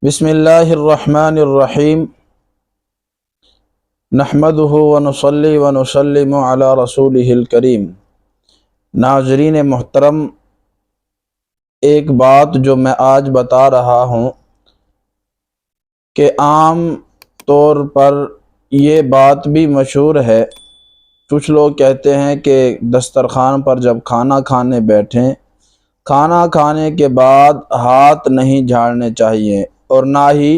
بسم اللہ الرحمن الرحیم نحمدہ ونصلی ونسلم علی رسولہ الکریم۔ ناظرین محترم، ایک بات جو میں آج بتا رہا ہوں کہ عام طور پر یہ بات بھی مشہور ہے، کچھ لوگ کہتے ہیں کہ دسترخوان پر جب کھانا کھانے بیٹھیں، کھانا کھانے کے بعد ہاتھ نہیں جھاڑنے چاہیے اور نہ ہی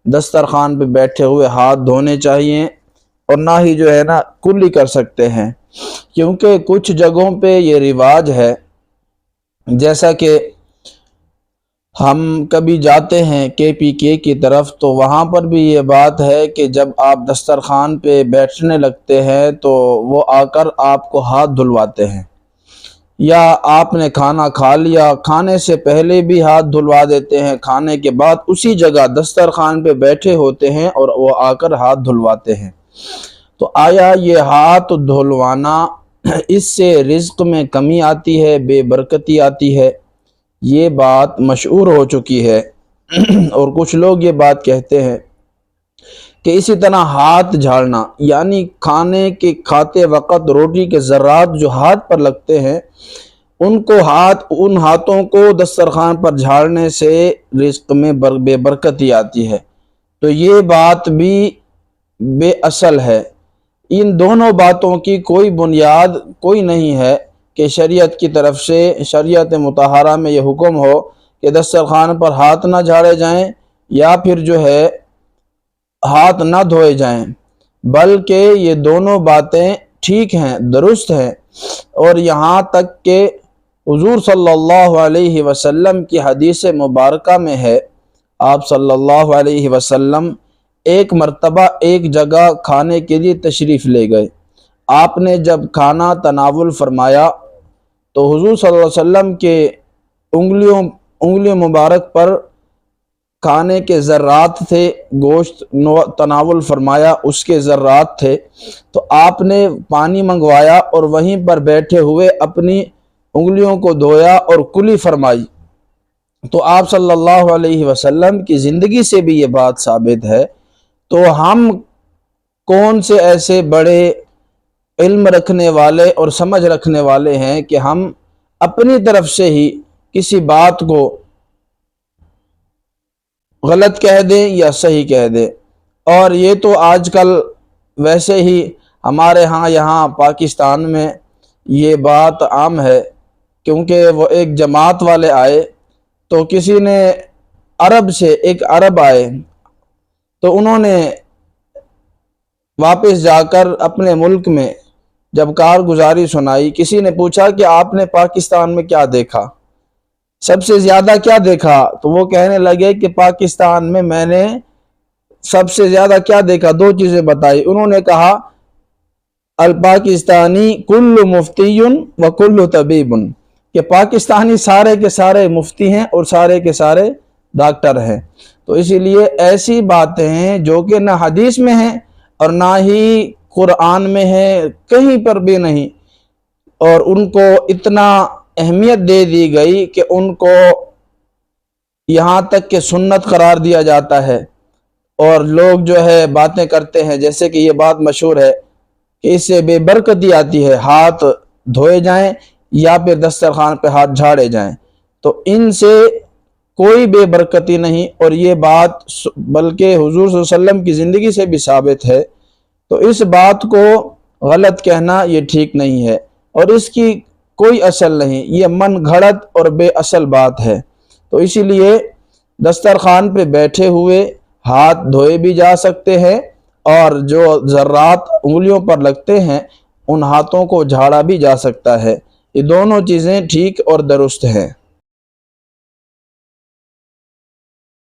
دسترخوان پہ بیٹھے ہوئے ہاتھ دھونے چاہیے، اور نہ ہی کلی کر سکتے ہیں، کیونکہ کچھ جگہوں پہ یہ رواج ہے۔ جیسا کہ ہم کبھی جاتے ہیں KPK کی طرف، تو وہاں پر بھی یہ بات ہے کہ جب آپ دسترخوان پہ بیٹھنے لگتے ہیں تو وہ آ کر آپ کو ہاتھ دھلواتے ہیں، یا آپ نے کھانا کھا لیا، کھانے سے پہلے بھی ہاتھ دھلوا دیتے ہیں، کھانے کے بعد اسی جگہ دسترخوان پہ بیٹھے ہوتے ہیں اور وہ آ کر ہاتھ دھلواتے ہیں۔ تو آیا یہ ہاتھ دھلوانا اس سے رزق میں کمی آتی ہے، بے برکتی آتی ہے؟ یہ بات مشہور ہو چکی ہے اور کچھ لوگ یہ بات کہتے ہیں کہ اسی طرح ہاتھ جھاڑنا، یعنی کھاتے وقت روٹی کے ذرات جو ہاتھ پر لگتے ہیں، ان ہاتھوں کو دسترخوان پر جھاڑنے سے رزق میں بے برکتی آتی ہے۔ تو یہ بات بھی بے اصل ہے۔ ان دونوں باتوں کی کوئی بنیاد کوئی نہیں ہے کہ شریعت کی طرف سے، شریعت مطہرہ میں یہ حکم ہو کہ دسترخوان پر ہاتھ نہ جھاڑے جائیں یا پھر ہاتھ نہ دھوئے جائیں، بلکہ یہ دونوں باتیں ٹھیک ہیں، درست ہیں، اور یہاں تک کہ حضور صلی اللہ علیہ وسلم کی حدیث مبارکہ میں ہے، آپ صلی اللہ علیہ وسلم ایک مرتبہ ایک جگہ کھانے کے لیے تشریف لے گئے۔ آپ نے جب کھانا تناول فرمایا تو حضور صلی اللہ علیہ وسلم کے انگلیوں مبارک پر کھانے کے ذرات تھے، گوشت تناول فرمایا اس کے ذرات تھے، تو آپ نے پانی منگوایا اور وہیں پر بیٹھے ہوئے اپنی انگلیوں کو دھویا اور کلی فرمائی۔ تو آپ صلی اللہ علیہ وسلم کی زندگی سے بھی یہ بات ثابت ہے۔ تو ہم کون سے ایسے بڑے علم رکھنے والے اور سمجھ رکھنے والے ہیں کہ ہم اپنی طرف سے ہی کسی بات کو غلط کہہ دیں یا صحیح کہہ دیں؟ اور یہ تو آج کل ویسے ہی ہمارے یہاں پاکستان میں یہ بات عام ہے، کیونکہ وہ ایک جماعت والے آئے، تو کسی نے ایک عرب آئے، تو انہوں نے واپس جا کر اپنے ملک میں جب کارگزاری سنائی، کسی نے پوچھا کہ آپ نے پاکستان میں کیا دیکھا، سب سے زیادہ کیا دیکھا؟ تو وہ کہنے لگے کہ پاکستان میں نے سب سے زیادہ کیا دیکھا، دو چیزیں بتائی۔ انہوں نے کہا الپاکستانی کل مفتی و کل طبیب، کہ پاکستانی سارے کے سارے مفتی ہیں اور سارے کے سارے ڈاکٹر ہیں۔ تو اسی لیے ایسی باتیں ہیں جو کہ نہ حدیث میں ہیں اور نہ ہی قرآن میں ہے، کہیں پر بھی نہیں، اور ان کو اتنا اہمیت دے دی گئی کہ ان کو یہاں تک کہ سنت قرار دیا جاتا ہے، اور لوگ باتیں کرتے ہیں، جیسے کہ یہ بات مشہور ہے کہ اس سے بے برکتی آتی ہے، ہاتھ دھوئے جائیں یا پھر دسترخوان پہ ہاتھ جھاڑے جائیں۔ تو ان سے کوئی بے برکتی نہیں، اور یہ بات بلکہ حضور صلی اللہ علیہ وسلم کی زندگی سے بھی ثابت ہے۔ تو اس بات کو غلط کہنا یہ ٹھیک نہیں ہے، اور اس کی کوئی اصل نہیں، یہ من گھڑت اور بے اصل بات ہے۔ تو اسی لیے دسترخوان پہ بیٹھے ہوئے ہاتھ دھوئے بھی جا سکتے ہیں، اور جو ذرات انگلیوں پر لگتے ہیں ان ہاتھوں کو جھاڑا بھی جا سکتا ہے۔ یہ دونوں چیزیں ٹھیک اور درست ہیں۔